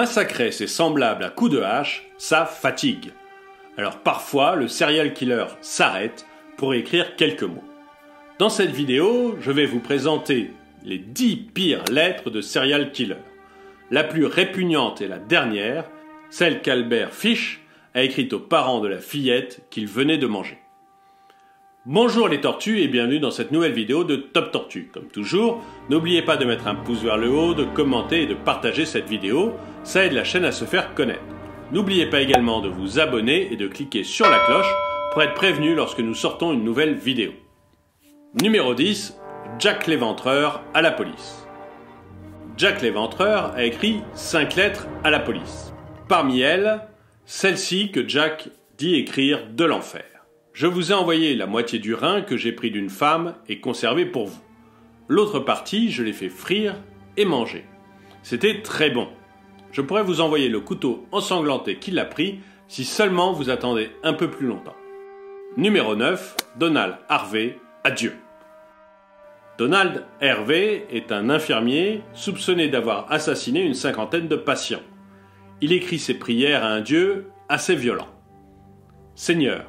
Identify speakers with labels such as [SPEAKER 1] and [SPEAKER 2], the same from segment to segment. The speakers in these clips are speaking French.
[SPEAKER 1] Massacrer ses semblables à coups de hache, ça fatigue. Alors parfois, le serial killer s'arrête pour écrire quelques mots. Dans cette vidéo, je vais vous présenter les 10 pires lettres de serial killer. La plus répugnante est la dernière, celle qu'Albert Fish a écrite aux parents de la fillette qu'il venait de manger. Bonjour les tortues et bienvenue dans cette nouvelle vidéo de Top Tortue. Comme toujours, n'oubliez pas de mettre un pouce vers le haut, de commenter et de partager cette vidéo, ça aide la chaîne à se faire connaître. N'oubliez pas également de vous abonner et de cliquer sur la cloche pour être prévenu lorsque nous sortons une nouvelle vidéo. Numéro 10, Jack l'Éventreur à la police. Jack l'Éventreur a écrit 5 lettres à la police. Parmi elles, celle-ci que Jack dit écrire de l'enfer. Je vous ai envoyé la moitié du rein que j'ai pris d'une femme et conservé pour vous. L'autre partie, je l'ai fait frire et manger. C'était très bon. Je pourrais vous envoyer le couteau ensanglanté qui l'a pris si seulement vous attendez un peu plus longtemps. Numéro 9, Donald Harvey, adieu. Donald Harvey est un infirmier soupçonné d'avoir assassiné une 50aine de patients. Il écrit ses prières à un Dieu assez violent. Seigneur,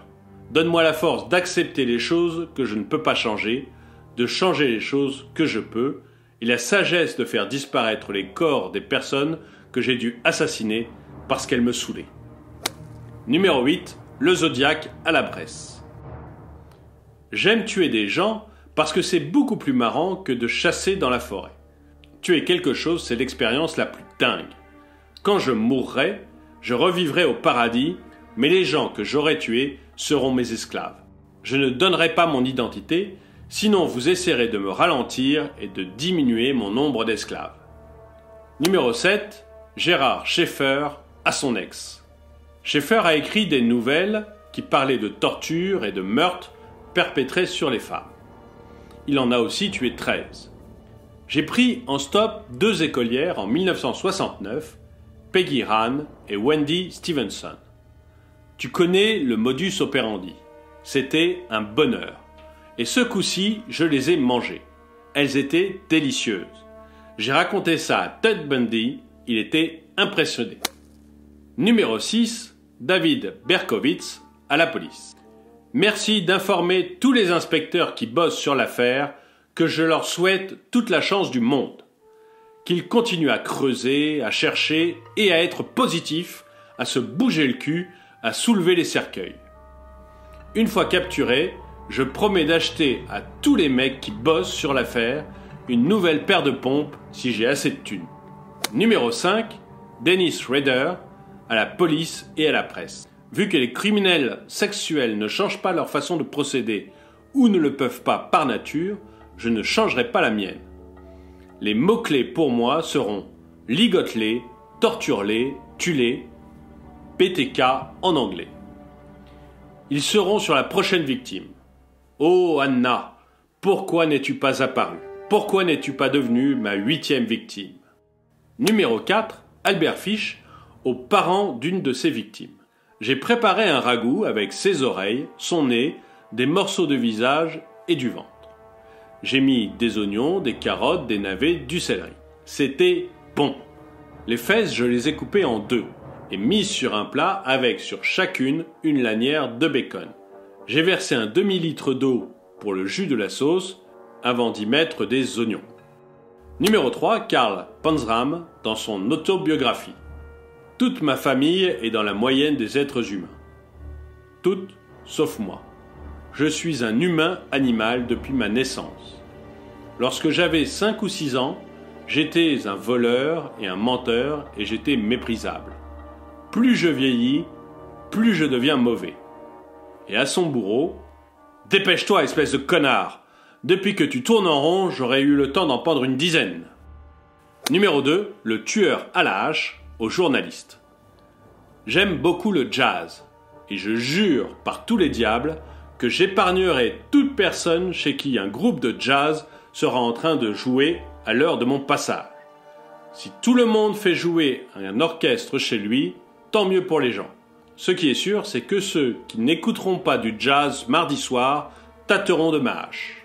[SPEAKER 1] donne-moi la force d'accepter les choses que je ne peux pas changer, de changer les choses que je peux, et la sagesse de faire disparaître les corps des personnes que j'ai dû assassiner parce qu'elles me saoulaient. Numéro 8, le Zodiac à la Bresse. J'aime tuer des gens parce que c'est beaucoup plus marrant que de chasser dans la forêt. Tuer quelque chose, c'est l'expérience la plus dingue. Quand je mourrai, je revivrai au paradis, mais les gens que j'aurai tués seront mes esclaves. Je ne donnerai pas mon identité, sinon vous essaierez de me ralentir et de diminuer mon nombre d'esclaves. Numéro 7, Gérard Schaeffer à son ex. Schaeffer a écrit des nouvelles qui parlaient de torture et de meurtres perpétrés sur les femmes. Il en a aussi tué 13. J'ai pris en stop 2 écolières en 1969, Peggy Rahn et Wendy Stevenson. Tu connais le modus operandi. C'était un bonheur. Et ce coup-ci, je les ai mangées. Elles étaient délicieuses. J'ai raconté ça à Ted Bundy, il était impressionné. Numéro 6, David Berkowitz à la police. Merci d'informer tous les inspecteurs qui bossent sur l'affaire que je leur souhaite toute la chance du monde. Qu'ils continuent à creuser, à chercher et à être positifs, à se bouger le cul, à soulever les cercueils. Une fois capturé, je promets d'acheter à tous les mecs qui bossent sur l'affaire une nouvelle paire de pompes si j'ai assez de thunes. Numéro 5, Dennis Rader à la police et à la presse. Vu que les criminels sexuels ne changent pas leur façon de procéder ou ne le peuvent pas par nature, je ne changerai pas la mienne. Les mots-clés pour moi seront ligote-les, torture-les, tue-les, BTK en anglais. Ils seront sur la prochaine victime. Oh Anna, pourquoi n'es-tu pas apparue? Pourquoi n'es-tu pas devenue ma 8e victime? Numéro 4, Albert Fish, aux parents d'une de ses victimes. J'ai préparé un ragoût avec ses oreilles, son nez, des morceaux de visage et du ventre. J'ai mis des oignons, des carottes, des navets, du céleri. C'était bon. Les fesses, je les ai coupées en 2 et mises sur un plat avec sur chacune une lanière de bacon. J'ai versé un demi-litre d'eau pour le jus de la sauce avant d'y mettre des oignons. Numéro 3, Karl Panzram dans son autobiographie. Toute ma famille est dans la moyenne des êtres humains. Toutes, sauf moi. Je suis un humain animal depuis ma naissance. Lorsque j'avais 5 ou 6 ans, j'étais un voleur et un menteur et j'étais méprisable. Plus je vieillis, plus je deviens mauvais. Et à son bourreau, « Dépêche-toi, espèce de connard! Depuis que tu tournes en rond, j'aurais eu le temps d'en pendre une dizaine. » Numéro 2, le tueur à la hache aux journalistes. J'aime beaucoup le jazz, et je jure par tous les diables que j'épargnerai toute personne chez qui un groupe de jazz sera en train de jouer à l'heure de mon passage. Si tout le monde fait jouer un orchestre chez lui, tant mieux pour les gens. Ce qui est sûr, c'est que ceux qui n'écouteront pas du jazz mardi soir tâteront de ma hache.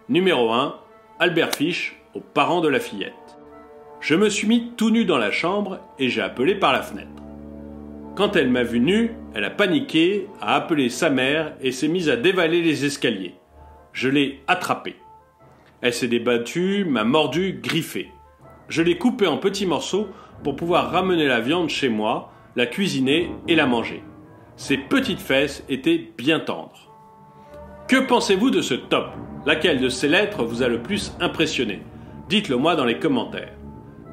[SPEAKER 1] Numéro 1, Albert Fish aux parents de la fillette. Je me suis mis tout nu dans la chambre et j'ai appelé par la fenêtre. Quand elle m'a vu nu, elle a paniqué, a appelé sa mère et s'est mise à dévaler les escaliers. Je l'ai attrapée. Elle s'est débattue, m'a mordu, griffé. Je l'ai coupée en petits morceaux pour pouvoir ramener la viande chez moi, la cuisiner et la manger. Ses petites fesses étaient bien tendres. Que pensez-vous de ce top ? Laquelle de ces lettres vous a le plus impressionné ? Dites-le moi dans les commentaires.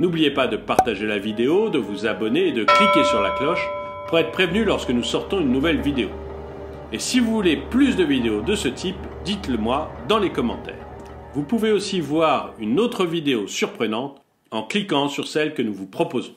[SPEAKER 1] N'oubliez pas de partager la vidéo, de vous abonner et de cliquer sur la cloche pour être prévenu lorsque nous sortons une nouvelle vidéo. Et si vous voulez plus de vidéos de ce type, dites-le moi dans les commentaires. Vous pouvez aussi voir une autre vidéo surprenante en cliquant sur celle que nous vous proposons.